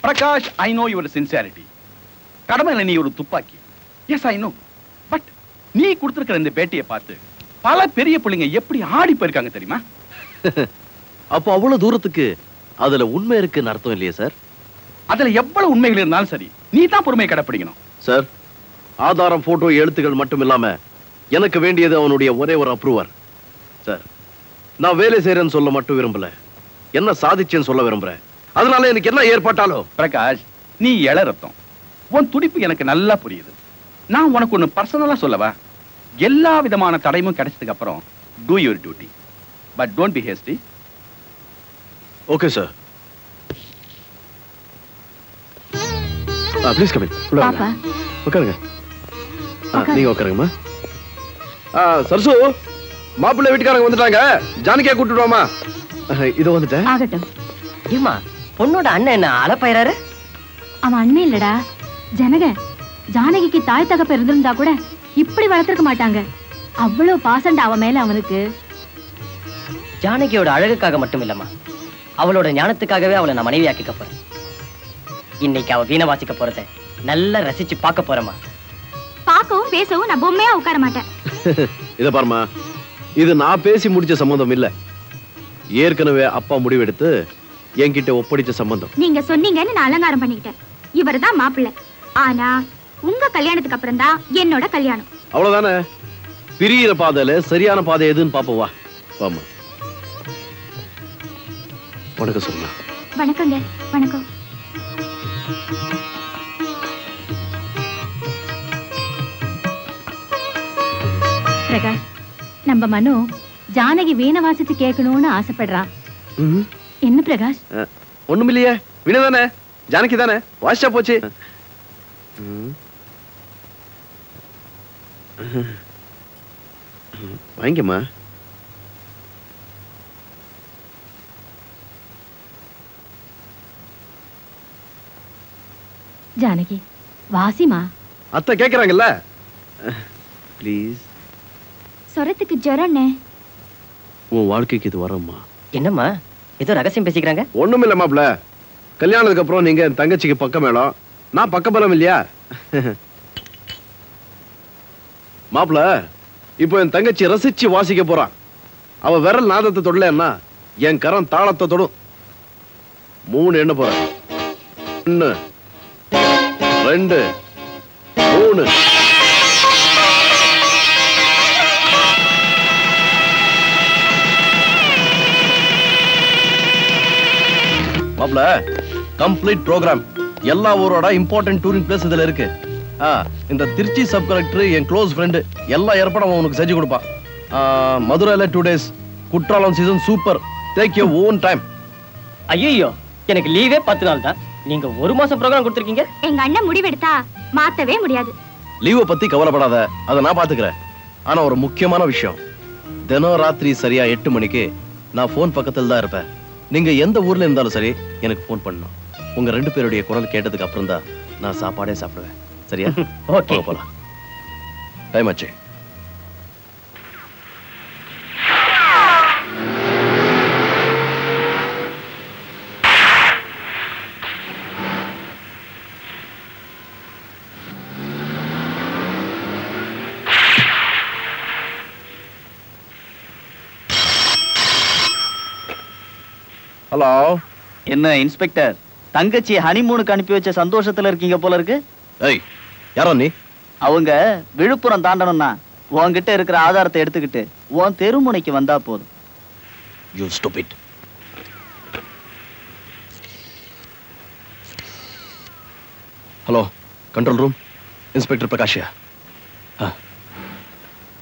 Prakash, I know your sincerity. கடமையில நீ ஒரு துப்பாக்கி. S, I know. பட் நீ கொடுத்திருக்கிற இந்த பேட்டியை பார்த்து பல பெரிய பிள்ளைங்க எப்படி ஆடி போயிருக்காங்க தெரியுமா? அப்போ அவ்வளவு தூரத்துக்கு அதுல உண்மை இருக்குன்னு அர்த்தம் இல்லையா சார்? அதுல எவ்வளவு உண்மைகள் இருந்தாலும் சரி, நீ தான் பொறுமையை கடைப்பிடிக்கணும். சார், ஆதாரம், போட்டோ, எழுத்துக்கள் மட்டும் இல்லாம எனக்கு வேண்டியது அவனுடைய ஒரே ஒரு அப்ரூவர். சார், நான் வேலை செய்யறேன்னு சொல்ல மட்டும் விரும்பல, என்ன சாதிச்சேன்னு சொல்ல விரும்புறேன். அதனால எனக்கு என்ன ஏற்பாட்டாலோ. பிரகாஷ், நீ இளரத்தம். உன் துடிப்பு எனக்கு நல்லா புரியுது. நான் உனக்கு ஒண்ணு பர்சனலா சொல்லவா? எல்லா விதமான தடையும் கிடைச்சதுக்கு அப்புறம் do your duty, but don't be hasty. Okay sir. Please come in. பாப்பா உட்காருங்க. நீங்க உட்காருங்கம்மா. சரசு, மாப்பிள்ளை வீட்டுக்காரங்க வந்துட்டாங்க. ஜானகியா கூட்டிடுவாமா? இதோ வந்துட்டேன். ஆகட்டும். ஏமா, பொண்ணோட அண்ணன் என்ன அலப்பயிறாரு? அவன் அண்ணன் இல்லடா, ஜனக. ஜானகிக்கு தாய் தகப்ப இருந்திருந்தா கூட இப்படி வளர்த்திருக்க மாட்டாங்க. அவ்வளவு பாசண்டா அவன் மேல அவனுக்கு. ஜானகியோட அழகுக்காக மட்டும் இல்லம்மா, அவளோட ஞானத்துக்காகவே அவளை நான் மனைவி ஆக்கிக்க போறேன். இன்னைக்கு அவ வீணை வாசிக்க போறத நல்லா ரசிச்சு பார்க்க போறேம்மா. பார்க்கவும் பேசவும் நான் பொம்மையா உட்கார மாட்டேன். இத பாருமா, இது நான் பேசி முடிச்ச சம்பந்தம் இல்ல. ஏற்கனவே அப்பா முடிவெடுத்து என்கிட்ட ஒப்படைச்ச சம்பந்தம். நீங்க சொன்னீங்கன்னு நான் அலங்காரம் பண்ணிக்கிட்டேன். இவர்தான் மாப்பிள்ளை. ஆனா உங்க கல்யாணத்துக்கு அப்புறம் தான் என்னோட கல்யாணம். அவ்வளவுதானே? பிரியிற பாதையில சரியான பாதை எதுன்னு பாப்போம். வா வாமா. வணக்கம் சொல்லுங்க. வணக்கங்க. வணக்கம். பிரகாஷ், நம்ம மனு ஜானகி வீணை வாசிச்சு கேட்கணும்னு ஆசைப்படுறான். என்ன பிரகாஷ்? ஒண்ணும் இல்லையே, வீணை தானே, ஜானகி தானே, வாசிச்சா போச்சு. வாங்கிக்கம்மா. ஜானகி வாசிமா. அத்தை கேக்குறாங்கல்ல, ப்ளீஸ். சொரத்துக்கு ஜரண்ணே. உன் வாழ்க்கைக்கு இது வரம்மா. என்னம்மா ஏதோ ரகசியம் பேசிக்கிறாங்க? ஒண்ணும் இல்ல மாப்ள, கல்யாணத்துக்கு அப்புறம் நீங்க என் தங்கச்சிக்கு பக்கம் மேளம், நான் பக்கபலம் இல்லையா? மாப்ள, இப்போ என் தங்கச்சி ரசிச்சு வாசிக்க போறான். அவ விரல் நாதத்தை தொடலன்னா என் கரம் தாளத்தை தொடும். 3 எண்ண போற. 1 2 3. மாப்ள, கம்ப்ளீட் ப்ரோக்ராம், எல்லா ஊரோட இம்பார்ட்டன்ட் டூரிங் பிளேஸ் இதுல இருக்கு. இந்த திருச்சி சப் கலெக்டர் என் க்ளோஸ் ஃப்ரெண்டு, எல்லா ஏற்பாடும் உனக்கு செஞ்சு கொடுப்பான். மதுரையில 2 days, Courtallam season super. Take your own time. ஐயோ, எனக்கு லீவே 10 நாள் தான். நீங்க 1 மாசம் ப்ரோக்ராம் கொடுத்திருக்கீங்க. எங்க அண்ணன் முடிவெடுத்தா மாத்தவே முடியாது. லீவை பத்தி கவலைப்படாத, அதை நான் பாத்துக்கிறேன். ஆனா ஒரு முக்கியமான விஷயம், தினம் ராத்திரி சரியா 8 மணிக்கு நான் போன் பக்கத்துல தான் இருப்பேன். நீங்க எந்த ஊர்ல இருந்தாலும் சரி எனக்கு போன் பண்ணணும். உங்க 2 பேருடைய குரல் கேட்டதுக்கு அப்புறம் தான் நான் சாப்பாடே சாப்பிடுவேன். சரியா? ஓகே, போலாம். டைம் ஆச்சு. ஹலோ. என்ன இன்ஸ்பெக்டர், தங்கச்சி ஹனிமூனுக்கு அனுப்பி வச்ச சந்தோஷத்துல இருக்கீங்க போல இருக்கு. ஏய், யாரோ நீ? அவங்க விழுப்புரம் தாண்டணும்னா உன்கிட்ட இருக்கிற ஆதாரத்தை எடுத்துக்கிட்டு உன் தெருமுனைக்கு வந்தா போதும். You stupid. Hello, control room, inspector பிரகாஷியா.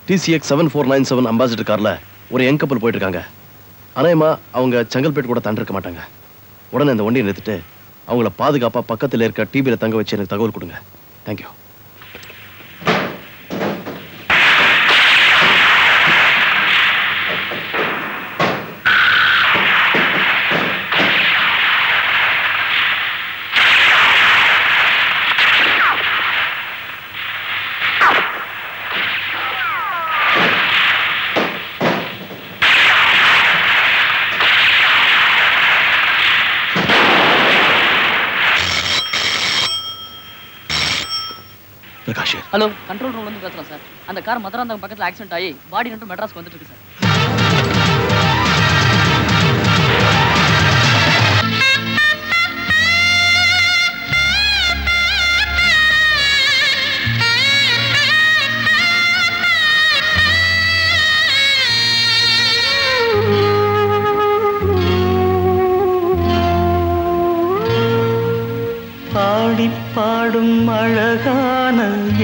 TCX 7497 அம்பாசிடர் கார்ல ஒரு யங் கப்பல் போயிட்டு இருக்காங்க. அநேகமா அவங்க செங்கல்பேட் கூட தாண்டி இருக்க மாட்டாங்க. உடனே இந்த வண்டியை நிறுத்திட்டு அவங்கள பாதுகாப்பா பக்கத்தில் இருக்க டிபியில தங்க வச்சு எனக்கு தகவல் கொடுங்க. தேங்க்யூ. பிரகாஷ். ஹலோ, கண்ட்ரோல் ரூம்ல இருந்து பேசுறேன் சார். அந்த கார் மதுராந்தகம் பக்கத்துல ஆக்சிடென்ட் ஆகி பாடி ரெண்டு மெட்ராஸ்க்கு வந்துட்டு இருக்கு சார். பாடி பாடும் அழகான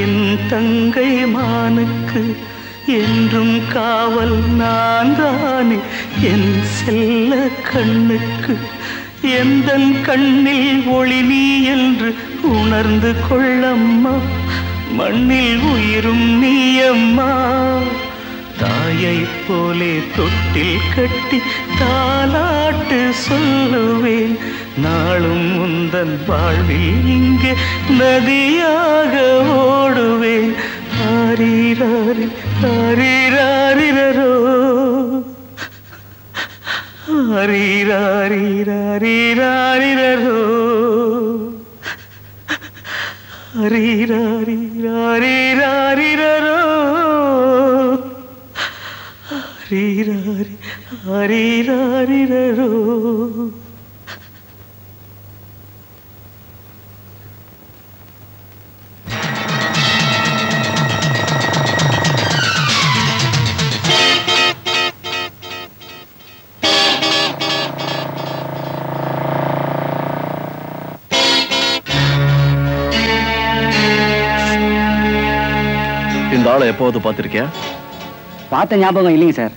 என் தங்கை மானுக்கு என்றும் காவல் நான் தானே என் செல்ல கண்ணுக்கு. எந்தன் கண்ணில் ஒளி நீ என்று உணர்ந்து கொள்ளம்மா, மண்ணில் உயிரும் நீயம்மா. தாயை போலே தொட்டில் கட்டி தாலாட்டு சொல்லுவேன், நாளும் முந்தன் வாழ்வில் இங்கே நதியாக ஓடுவேன். ஆரீராரி ஆரீராரிரோ, ஆரீராரிராரிராரிரோ, ஆரீராரிராரிராரிரோ, ஆரீராரி ஆரீராரிரோ. இந்த ஆளை எப்போது பார்த்திருக்கியா? பார்த்த ஞாபகம் இல்லைங்க சார்.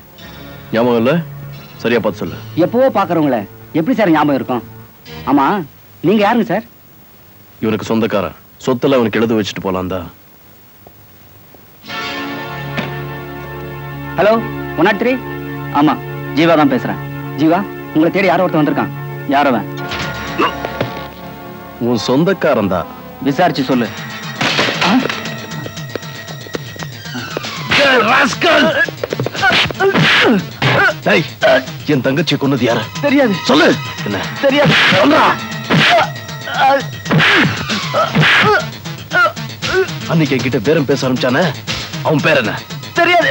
ஞாபகம் இல்ல? சரியா பார்த்து சொல்லு. எப்பவோ பாக்குறவங்கள எப்படி சார் ஞாபகம் இருக்கும்? ஆமா, நீங்க யாருங்க சார்? இவனுக்கு சொந்தக்காரன். சொத்துல அவனுக்கு எழுத வச்சுட்டு போலாம் தான். ஹலோ, 103. ஆமா, ஜீவா தான் பேசுறேன். ஜீவா, உங்களை தேடி யாரோ ஒருத்தன் வந்திருக்கான். யாரவன்? உன் சொந்தக்காரன் தான். விசாரிச்சு சொல்லு. என் தங்கச்சி கொன்னது யாரு? தெரியாது. சொல்லு. என்ன தெரியாது. அன்னைக்கு என்கிட்ட பேரம் பேச ஆரம்பிச்சானே, அவன் பேர் என்ன? தெரியாது.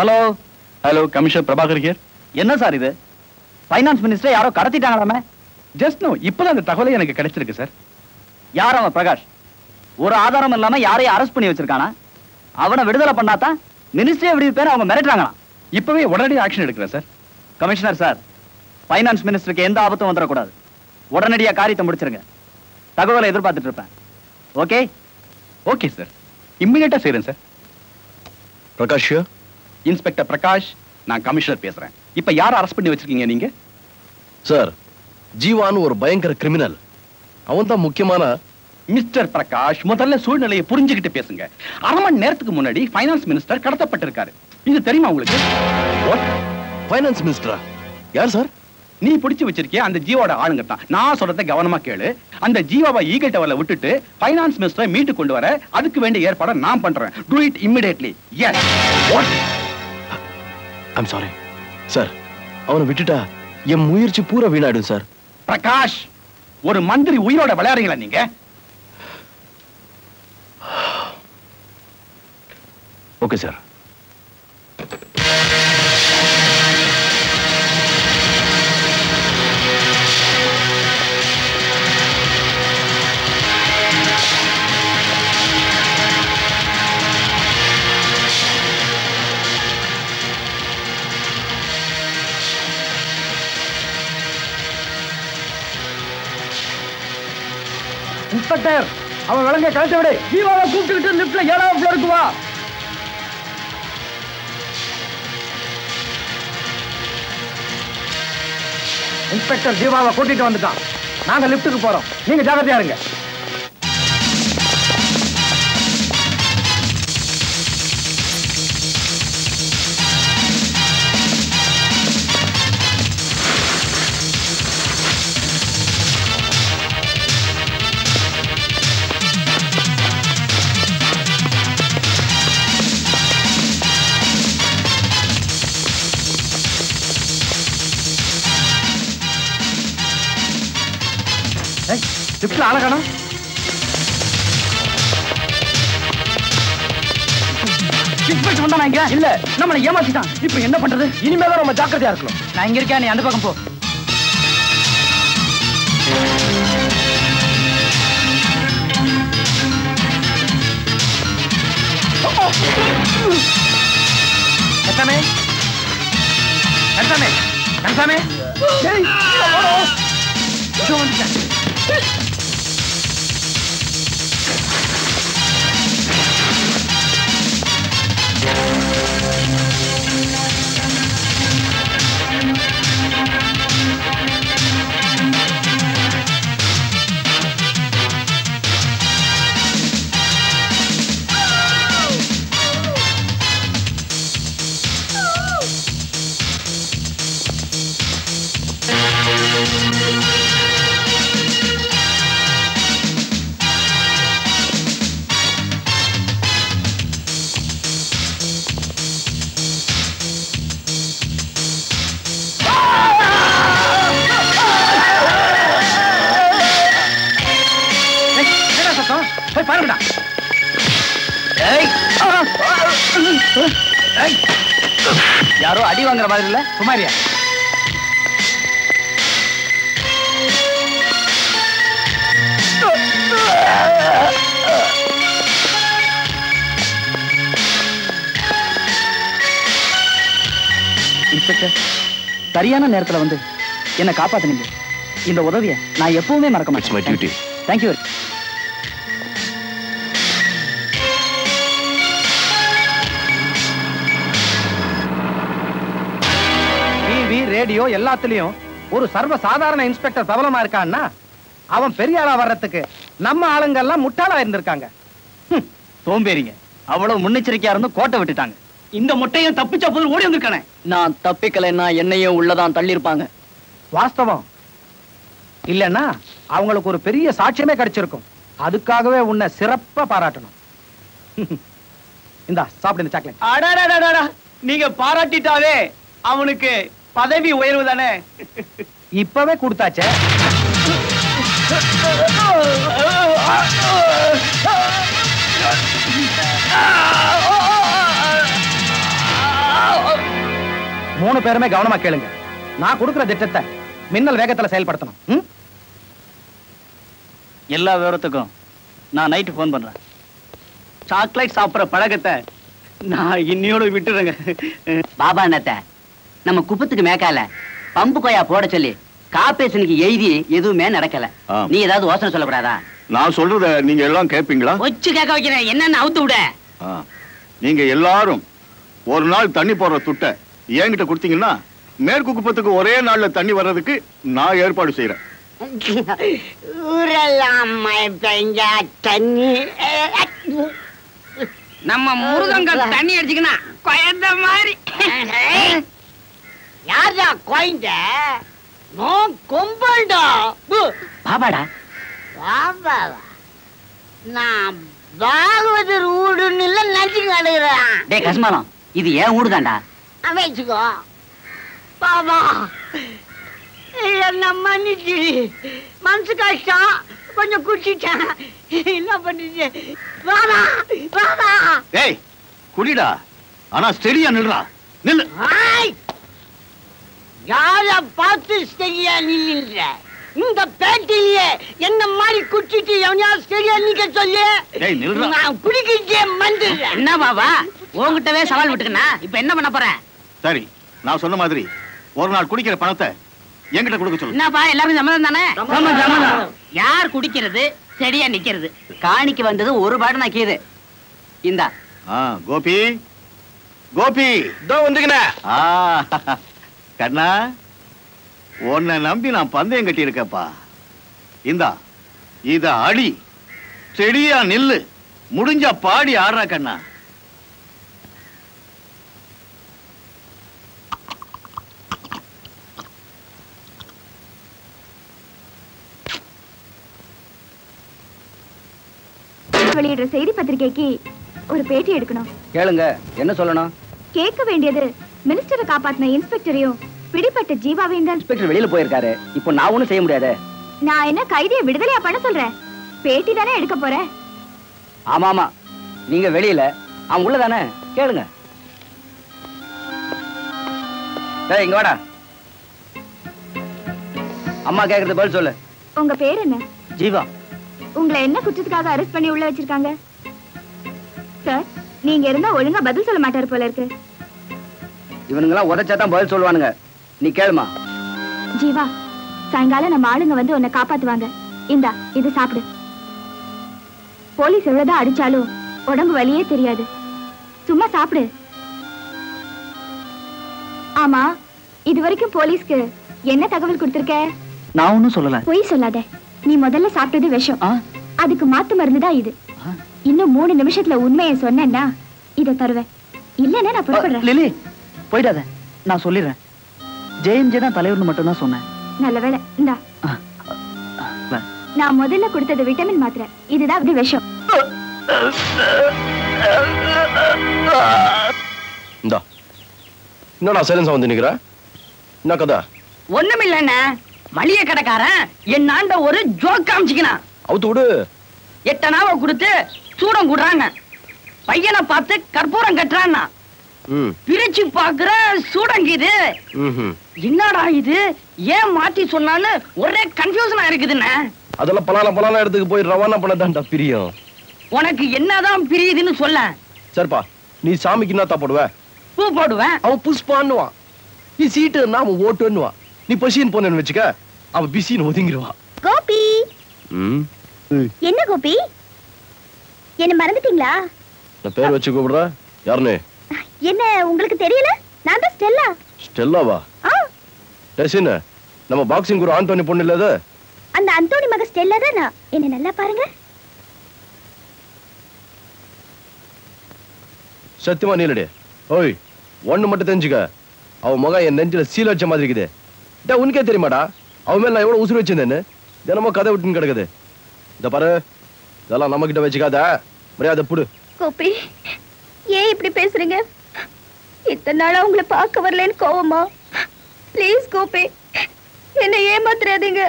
Hello hello commissioner Prabhakar here. என்ன சார் இது? ஃபைனான்ஸ் மினிஸ்டர் யாரோ கடத்திட்டாங்களாமே. ஜஸ்ட் நோ இப்பதான் அந்த தகவலை எனக்கு கிடைச்சிருக்கு சார். யார் அவன் பிரகாஷ்? ஒரு ஆதாரம் இல்லாம யாரையும் அரெஸ்ட் பண்ணி வச்சிருக்கானா? அவனை விடுதலை பண்ணாதான் மினிஸ்ட்ரியை விடுவிப்பேன்னு அவங்க மிரட்டுறாங்களாம். இப்பவே உடனடி ஆக்ஷன் எடுக்கிறேன் சார். கமிஷனர் சார், ஃபைனான்ஸ் மினிஸ்டருக்கு எந்த ஆபத்தும் வந்துடக்கூடாது. உடனடியா காரியத்தை முடிச்சிருங்க. தகவலை எதிர்பார்த்துட்டு இருப்பேன். ஓகே? ஓகே சார், இம்மிடியேட்டா செய்றேன் சார். பிரகாஷ், இன்ஸ்பெக்டர் பிரகாஷ், நான் கமிஷனர் பேசுறேன். இப்ப யாரை அரெஸ்ட் பண்ணி வச்சிருக்கீங்க நீங்க? சார், ஜீவான்னு ஒரு பயங்கர கிரிமினல். அவன் தான் முக்கியமான. மிஸ்டர் பிரகாஷ், முதல்ல சூழ்நிலையை புரிஞ்சுக்கிட்டு பேசுங்க. அரை மணி நேரத்துக்கு முன்னாடி ஃபைனான்ஸ் மினிஸ்டர் கடத்தப்பட்டிருக்காரு. இது தெரியுமா உங்களுக்கு? ஃபைனான்ஸ் மினிஸ்டரா? யார் சார்? நீ பிடிச்சு வச்சிருக்கிய அந்த ஜீவோட ஆளுங்க தான். நான் சொல்றதை கவனமா கேளு. அந்த ஜீவாவை ஈகிள் டவர்ல விட்டுட்டு ஃபைனான்ஸ் மினிஸ்டரை மீட்டு கொண்டு வர அதுக்கு வேண்டிய ஏற்பாடை நான் பண்றேன். Do it immediately. Yes. What? I'm sorry sir. அவனை விட்டுட்டா என் முயற்சி பூரா வீணாயிடும் சார். பிரகாஷ், ஒரு மந்திரி உயிரோட விளையாடுறீங்களா நீங்க? Okay sir. இன்ஸ்பெக்டர், அவன் விலங்க கழட்ட விடு. ஜீவாவை கூப்பிட்டுக்கிட்டு லிப்ட்ல 7ஆவது ஃப்ளோருக்கு வா. இன்ஸ்பெக்டர் ஜீவாவை கூட்டிட்டு வந்துட்டான். நாங்க லிப்டுக்கு போறோம். நீங்க ஜாகிரதையா இருங்க. லிப்ட்ல அழகணும். இன்ஸ்பெக்டர் வந்தானா இங்க? இல்ல, நம்மளை ஏமாத்திட்டான். இப்ப என்ன பண்றது? இனிமேதான் நம்ம ஜாக்கிரதையா இருக்கணும். நான் இங்க இருக்கேன், நீ அந்த பக்கம் போ. கன்சாமே, கன்சாமே, கன்சாமே. டேய், ஓடு. இதோ வந்துட்டேன். யாரோ அடி வாங்குற மாதிரி இல்ல? குமாரியா? இன்ஸ்பெக்டர், சரியான நேரத்துல வந்து என்ன காப்பாத்துனீங்க. இந்த உதவியை நான் எப்பவுமே மறக்க மாட்டேன். It's my duty. Thank you. Radio எல்லாத்துலயும் ஒரு சர்வ சாதாரண இன்ஸ்பெக்டர் பிரபலமா இருக்கான்னா அவன் பெரிய ஆளா வர்றதுக்கு நம்ம ஆளுங்க எல்லாம் முட்டாளா இருந்திருக்காங்க. சோம்பேறிங்க. அவ்வளவு முன்னெச்சரிக்கையா இருந்து கோட்டை விட்டுட்டாங்க. இந்த முட்டையும் தப்பிச்ச போது ஓடி வந்திருக்கானே. நான் தப்பிக்கலைன்னா என்னையும் உள்ளதான் தள்ளி இருப்பாங்க. வாஸ்தவம் இல்லன்னா அவங்களுக்கு ஒரு பெரிய சாட்சியமே கிடைச்சிருக்கும். அதுக்காகவே உன்னை சிறப்பா பாராட்டணும். இந்தா சாப்பிடு இந்த சாக்லேட். அடடடடடா, நீங்க பாராட்டிட்டாவே அவனுக்கு பதவி உயர்வு தானே. இப்பவே கொடுத்தாச்சே. 3 பேருமே கவனமா கேளுங்க. நான் கொடுக்கிற திட்டத்தை மின்னல் வேகத்துல செயல்படுத்தணும். எல்லா விவரத்துக்கும் நான் நைட்டு ஃபோன் பண்றேன். சாக்லேட் சாப்பிட்ற பழக்கத்தை நான் இன்னையோட விட்டுறேங்க. பாபா அண்ணாத்த நம்ம குப்பத்துக்கு மேக்கால பம்பு கொயா போட சொல்லி காப்பேசனுக்கு எழுதி எதுவுமே நடக்கல. நீ ஏதாவது யோசனை சொல்லக்கூடாதா? நான் சொல்றத நீங்க எல்லாம் கேட்பீங்களா? வச்சு கேட்க வைக்கிறேன். என்னன்னு அவுத்து விட. நீங்க எல்லாரும் ஒரு நாள் தண்ணி போடுற துட்டை என்கிட்ட கொடுத்தீங்கன்னா மேற்கு குப்பத்துக்கு ஒரே நாள்ல தண்ணி வர்றதுக்கு நான் ஏற்பாடு செய்யறேன். ஊரெல்லாம் மழை பெஞ்சா தண்ணி நம்ம முருகங்க தண்ணி அடிச்சுக்கனா குழந்த மாதிரி. யாரா குழந்த? கும்பல்டா பாபாடா. பாபாவா? நான் பாகவதர் ஊடுன்னு இல்ல நினைச்சு கிடக்குறேன். டே கஸ்மாலம், இது ஏன் ஊடுதாண்டா? வச்சுக்கோ பாபா, என்ன மன்னிச்சு. மனசு கஷ்டம், கொஞ்சம் குடிச்சிட்டேன். என்ன பண்ணிட்டு பாபா பாபா. ஏய் குடிடா, ஆனா ஸ்டெடியா நில்றா. நில்லு. யார பார்த்து சரியா நில்லுன்ற? இந்த பேட்டிலேயே என்ன மாதிரி குடிச்சிட்டு எவனையா சரியா நிக்க சொல்லு. நான் குடிக்கிட்டே மந்துடுறேன். என்ன பாபா, உங்ககிட்டவே சவால் விட்டுக்கனா இப்ப என்ன பண்ண போற? சரி, நான் சொன்ன மாதிரி ஒரு நாள் குடிக்கிற பணத்தை என்கிட்ட கொடுக்க சொல்லு. என்னப்பா எல்லாரும் சம்மதம் தானே? யார் குடிக்கிறது செடியா நிக்கிறது? காணிக்கு வந்தது ஒரு பாடு நக்கியது. இந்தா கோபி, கோபி வந்துக்கின கண்ணா, உன்னை நம்பி நான் பந்தயம் கட்டி இருக்கப்பா. இந்தா இத அடி, செடியா நில்லு, முடிஞ்சா பாடி ஆடுறா கண்ணா. வெளியிடுற செய்தி பத்திரிகைக்கு ஒரு பேட்டி எடுக்கணும். கேளுங்க, என்ன சொல்லணும்? கேட்க வேண்டியது மினிஸ்டரை காப்பாத்தின இன்ஸ்பெக்டரையும் பிடிப்பட்ட ஜீவாவையும் தான். இன்ஸ்பெக்டர் வெளியில போயிருக்காரு, இப்போ நான் ஒண்ணும் செய்ய முடியாது. நான் என்ன கைதியை விடுதலையா பண்ண சொல்றேன்? பேட்டி தானே எடுக்க போறேன். ஆமா ஆமா, நீங்க வெளியில, அவன் உள்ள தானே. கேளுங்க. இங்க வாடா. அம்மா கேக்குறது பதில் சொல்லு. உங்க பேர் என்ன? ஜீவா. உங்களை என்ன குற்றத்துக்காக அரெஸ்ட் பண்ணி உள்ள வச்சிருக்காங்க? சார், நீங்க இருந்தா ஒழுங்கா பதில் சொல்ல மாட்டாரு போல இருக்கு. இவனுங்கெல்லாம் உதச்சாதான் பதில் சொல்லுவானுங்க. நீ கேளுமா. ஜீவா, சாயங்காலம் நம்ம ஆளுங்க வந்து உன்னை காப்பாத்துவாங்க. இந்தா இது சாப்பிடு. போலீஸ் எவ்வளவுதான் அடிச்சாலும் உடம்பு வலியே தெரியாது. சும்மா சாப்பிடு. ஆமா, இது வரைக்கும் போலீஸ்க்கு என்ன தகவல் கொடுத்திருக்க? நான் ஒண்ணும் சொல்லல. பொய் சொல்லாத. நீ முதல்ல சாப்பிட்டது விஷம், அதுக்கு மாத்து மருந்துதான் இது. இன்னும் 3 நிமிஷத்துல உண்மையை சொன்னேன்னா இதை தருவேன். இல்லன்னா நான் புறப்படுறேன். லிலி, போயிடாத, நான் சொல்லிடுறேன். ஜெயம்ஜே தான் தலைவர்னு மட்டும் தான் சொன்னேன். நல்ல வேலை. இந்தா, நான் முதல்ல கொடுத்தது விட்டமின் மாத்திரை, இதுதான் இது விஷம். இந்தா, என்னடா சைலன்ஸா வந்து நிக்கிற? என்ன கதை? ஒண்ணுமில்ல, வழிய கடைக்காரன் என்னாண்ட ஒரு ஜோக் காமிச்சிக்கினா. அவுத்து விடு. 8 அணாவை கொடுத்து சூடம் கூடுறாங்க. பையனை பார்த்து கற்பூரம் கட்டுறான்னா பிரிச்சு பாக்குற சூடங்கிது. என்னடா இது, ஏன் மாத்தி சொன்னான்னு ஒரே கன்ஃபியூஷனா இருக்குதுன்னு. அதெல்லாம் பலான இடத்துக்கு போய் ரவானா பண்ணதான்டா பிரியும். உனக்கு என்னதான் பிரியுதுன்னு சொல்ல. சரிப்பா, நீ சாமிக்கு என்ன போடுவ? பூ போடுவேன். அவன் புஷ்பான்னுவான். நீ சீட்டுன்னா அவன் ஓட்டுன்னுவான். நீ பசின்னு போனேன்னு வச்சுக்க, அவன் பிசின்னு ஒதுங்கிடுவான். கோபி. என்ன கோபி, என்ன மறந்துட்டீங்களா? நான் பேர் வச்சு கூப்பிடுற. யாருன்னு? என்ன உங்களுக்கு தெரியல? நான் தான் ஸ்டெல்லா. ஸ்டெல்லாவா? டெசின், நம்ம பாக்ஸிங் குரு ஆண்டோனி பொண்ணு இல்ல அது? அந்த அந்தோனி மக ஸ்டெல்லா தானா? என்ன நல்லா பாருங்க. சத்தியமா நீலடி. ஓய், ஒண்ணு மட்டும் தெரிஞ்சுக்க, அவ மகன் என் நெஞ்சில சீல் வச்ச மாதிரி இருக்குது. உனக்கே தெரியுமாடா அவன் மேல நான் எவ்வளவு உசுறு வச்சிருந்தேன்னு? தினமும் கதை விட்டுன்னு கிடக்குது. இந்த பாரு, இதெல்லாம் நம்ம கிட்ட வச்சுக்காத, மரியாதை புடு. கோபி, ஏன் இப்படி பேசுறீங்க? இத்தனை நாளா உங்களை பார்க்க வரலன்னு கோவமா? ப்ளீஸ் கோபி, என்ன ஏமாத்துறாதீங்க.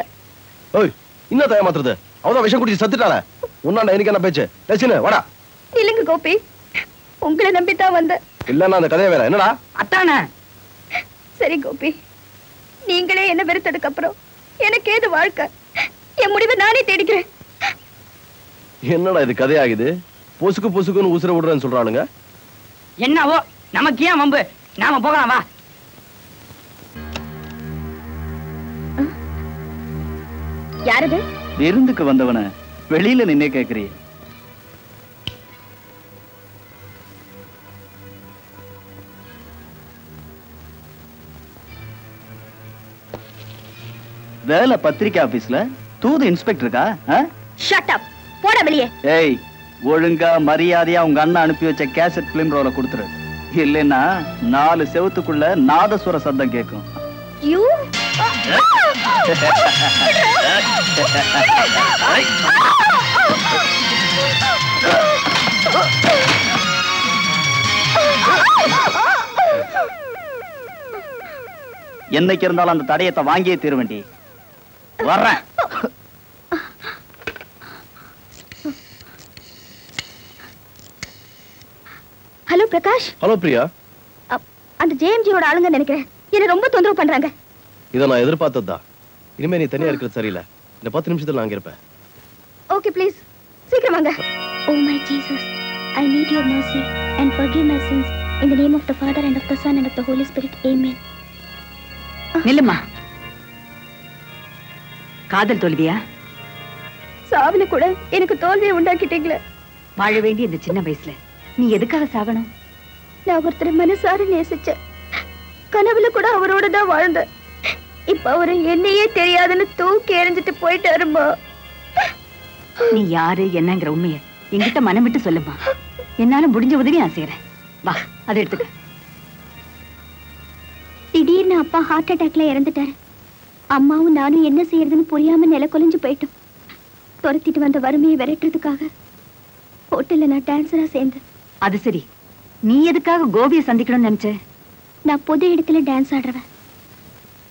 ஓய், இன்னும் ஏமாத்துறது? அவதான் விஷம் குடிச்சு சத்துட்டாள. உன்னாண்ட எனக்கு என்ன பேச்சு? டெசின், வாடா. இல்லைங்க கோபி, உங்களை நம்பித்தான் வந்தேன். இல்லன்னா அந்த கதையை வேற. என்னடா? அத்தானே, சரி கோபி, நீங்களே என்ன வெறுத்ததுக்கு அப்புறம் எனக்கு ஏது வாழ்க்கை? என் முடிவை நானே தேடிக்கிறேன். என்னடா இது கதையாகுது? பொசுக்கு பொசுக்குன்னு உசுர விடுறேன்னு சொல்றானுங்க. என்னவோ நமக்கு ஏன் வம்பு? நாம போகலாம் வா. யாரது? விருந்துக்கு வந்தவன வெளியில நின்னே கேக்குறிய? வேலை பத்திரிக்கை ஆபீஸ்ல தூது இன்ஸ்பெக்டருக்கா? ஷட் அப், போட வெளியே. ஏய், ஒழுங்கா மரியாதையா உங்க அண்ணன் அனுப்பி வச்ச கேசட் பிலிம் ரோல கொடுத்துரு. இல்லைன்னா 4 செவத்துக்குள்ள நாதஸ்வர சத்தம் கேட்கும். யூ என்னைக்கு இருந்தாலும் அந்த தடயத்தை வாங்கியே தீர வேண்டி. வர்றேன். ஹலோ பிரகாஷ். ஹலோ பிரியா. அந்த ஜேஎம்ஜியோட ஆளுங்க நினைக்கிறேன். என்ன ரொம்ப தொந்தரவு பண்றாங்க. இதை நான் எதிர்பார்த்ததுதான். இனிமே நீ தனியா இருக்கிறது சரியில்லை. இந்த 10 நிமிஷத்துல நான் அங்க இருப்பேன். ஓகே ப்ளீஸ், சீக்கிரம் வாங்க. Oh my Jesus, I need your mercy and forgive my sins in the name of the Father and of the Son and of the Holy Spirit. Amen. நில்லுமா. காதல் தோல்வியா? சாவுல கூட எனக்கு தோல்வியை உண்டாக்கிட்டீங்களே. வாழ வேண்டிய இந்த சின்ன வயசுல நீ எதுக்காக சாகணும்? நான் ஒருத்தரை மனசார நேசிச்சேன். கனவுல கூட அவரோட தான் வாழ்ந்தேன். இப்ப அவரு என்னையே தெரியாதுன்னு தூக்கி எறிஞ்சிட்டு போயிட்டாருமா. நீ யாரு என்னங்கிற உண்மையை என்கிட்ட மனம் விட்டு சொல்லுமா. என்னால முடிஞ்ச உதவி நான் செய்யறேன். வா, அதை எடுத்துக்க. திடீர்னு அப்பா ஹார்ட் அட்டாக்ல இறந்துட்டாரு. அம்மாவும் நானும் என்ன செய்யறதுன்னு புரியாம நில கொலைஞ்சு போயிட்டோம். துரத்திட்டு வந்த வறுமையை விரட்டுறதுக்காக ஹோட்டல்ல நான் டான்ஸரா சேர்ந்தேன். அது சரி, நீ எதுக்காக கோபியை சந்திக்கணும்னு நினைச்ச? நான் பொது இடத்துல டான்ஸ் ஆடுறவன்.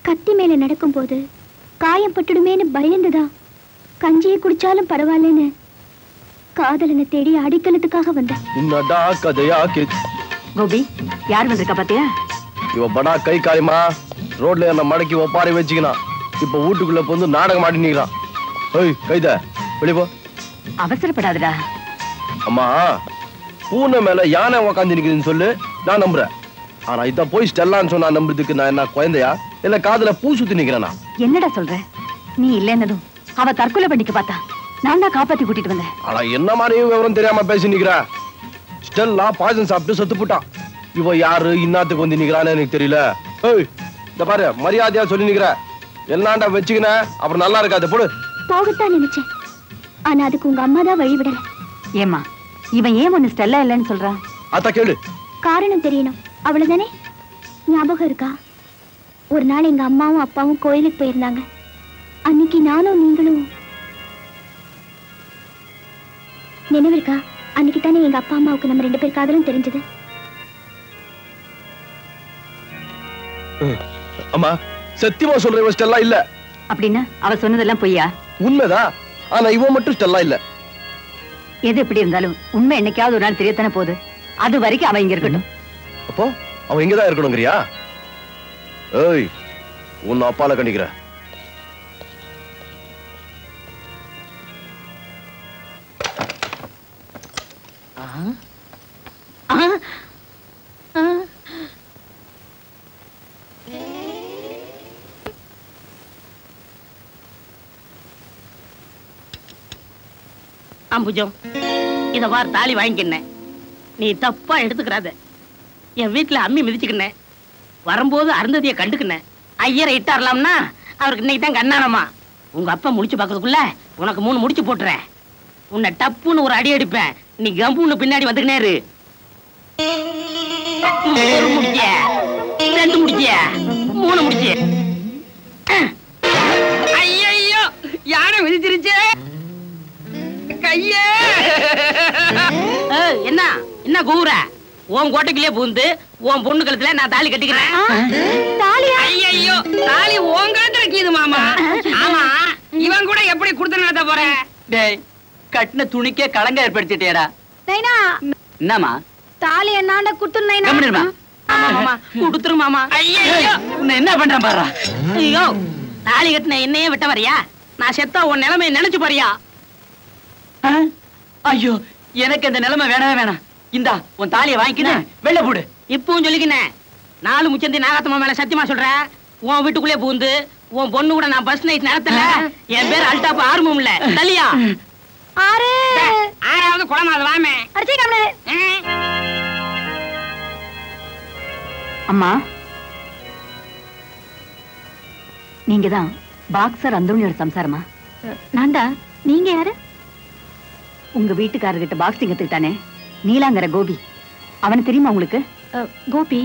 கத்தி மேல நடக்கும் போது காயம் பட்டுடுமேன்னு பயந்துதான் கஞ்சியை குடிச்சாலும் பரவாயில்லன்னு காதலனை தேடி அடிக்கலத்துக்காக வந்தேன். கோபி, யார் வந்திருக்கா பாத்தியா? இவ படா கை காயமா ரோட்ல என்ன மடக்கி ஒப்பாரி வச்சுக்கினான். இப்ப வீட்டுக்குள்ள வந்து நாடகம் ஆடி நிக்கிறான். ஏய் கைத வெளிய போ. அவசரப்படாதடா. அம்மா, பூனை மேல யானை உக்காந்து நிக்குதுன்னு சொல்லு, நான் நம்புறேன். ஆனா இத போய் ஸ்டெல்லான்னு சொன்னா நம்புறதுக்கு நான் என்ன குழந்தையா இல்ல காதுல பூ சுத்தி நிக்கிறேனா? என்னடா சொல்ற? நீ இல்லைன்னதும் அவ தற்கொலை பண்ணிக்க பார்த்தா. நான் தான் காப்பாத்தி கூட்டிட்டு வந்தேன். ஆனா என்ன மாதிரி விவரம் தெரியாம பேசி நிக்கிற. ஸ்டெல்லா பாய்சன் சாப்பிட்டு செத்து போட்டான். இவ யாரு இன்னாத்துக்கு வந்து நிக்கிறான்னு எனக்கு தெரியல. ஏய் இந்த பாரு, மரியாதையா சொல்லி நிக்கிற. எல்லாண்டா வச்சுக்கின அப்புறம் நல்லா இருக்காது. போடு. போகத்தான் நினைச்சேன். ஆனா அதுக்கு உங்க அம்மா தான் வழி விடல. ஏமா, இவன் ஏன் ஒண்ணு ஸ்டெல்லா இல்லைன்னு சொல்றான்? அத கேளு. காரணம் தெரியணும், அவ்வளவுதானே? ஞாபகம் இருக்கா? ஒரு நாள் எங்க அம்மாவும் அப்பாவும் கோயிலுக்கு போயிருந்தாங்க. அன்னைக்கு நானும் நீங்களும் நினைவு இருக்கா? அன்னைக்கு தானே எங்க அப்பா அம்மாவுக்கு நம்ம 2 பேர் காதலும் தெரிஞ்சது. அம்மா, சத்தியமா சொல்றேன், ஸ்டெல்லா இல்ல. அப்படின்னா அவ சொன்னதெல்லாம் பொய்யா? உண்மைதான். ஆனா இவன் மட்டும் ஸ்டெல்லா இல்ல. எது எப்படி இருந்தாலும் உண்மை என்னைக்காவது ஒரு நாள் தெரியத்தானே போகுது. அது வரைக்கும் அவன் இங்க இருக்கட்டும். அப்போ அவன் இங்கதான் இருக்கணுங்கிறியா? ஏய், உன்னை அப்பால கண்டிக்கிற. அம்புஜம், இத வார் தாலி வாங்கிக்கினேன். நீ தப்பா எடுத்துக்கிறாத. என் வீட்டுல அம்மி மிதிச்சுக்கினேன். வரும்போது அருந்ததியை கண்டுக்கினேன். ஐயரை இட்டாரலாம்னா அவருக்கு இன்னைக்கு தான் கண்ணானமா. உங்க அப்பா முடிச்சு பார்க்கறதுக்குள்ள உனக்கு 3 முடிச்சு போட்டுறேன். உன்னை டப்புன்னு ஒரு அடி அடிப்பேன். நீ கம்புன்னு பின்னாடி வந்துக்கினேரு. 1 முடிச்ச, 2 முடிச்ச, 3 முடிச்ச. ஐயோ, யானை மிதிச்சிருச்சு கையே. என்ன என்ன கூற? உன் கோட்டைக்குள்ளே பூந்து உன் பொண்ணு கழுத்துல நான் தாலி கட்டிக்கிறேன். ஐயோ, தாலி உன் கழுத்துல கீது மாமா. ஆமா, இவன் கூட எப்படி குடுத்து நடத்த போற? டேய், கட்டின துணிக்கே களங்க ஏற்படுத்திட்டேடா. நைனா, என்னமா தாலி என்னாண்ட குடுத்து நைனா. கம்முனிருமா. மாமா கொடுத்துரு மாமா. ஐயோ உன்னை என்ன பண்றேன் பாரு. ஐயோ தாலி கட்டின என்னையே விட்ட வரியா? நான் செத்தா உன் நிலைமையை நினைச்சு பாரியா? ஐயோ எனக்கு இந்த நிலைமை வேணவே வேணாம். இந்தா உன் தாலியை வாங்கிக்கினேன் வெள்ள போடு. இப்பவும் சொல்லிக்கினேன், 4 முச்சந்தி நாகாத்தம்மா மேல சத்தியமா சொல்றேன், உன் வீட்டுக்குள்ளே பூந்து உன் பொண்ணு கூட நான் பஸ் நைட் நடத்தல. என் பேர் அல்டாப் ஆர்வம் இல்ல தலியா. ஆறாவது குளமாது வாமே. அம்மா, நீங்க தான் பாக்ஸர் அந்தோணியோட சம்சாரமா? நான் தான். நீங்க யாரு? உங்க வீட்டுக்காரர்கிட்ட பாக்ஸிங் கத்துக்கிட்டானே நீலாங்கர கோபி, அவனை தெரியுமா உங்களுக்கு? கோபி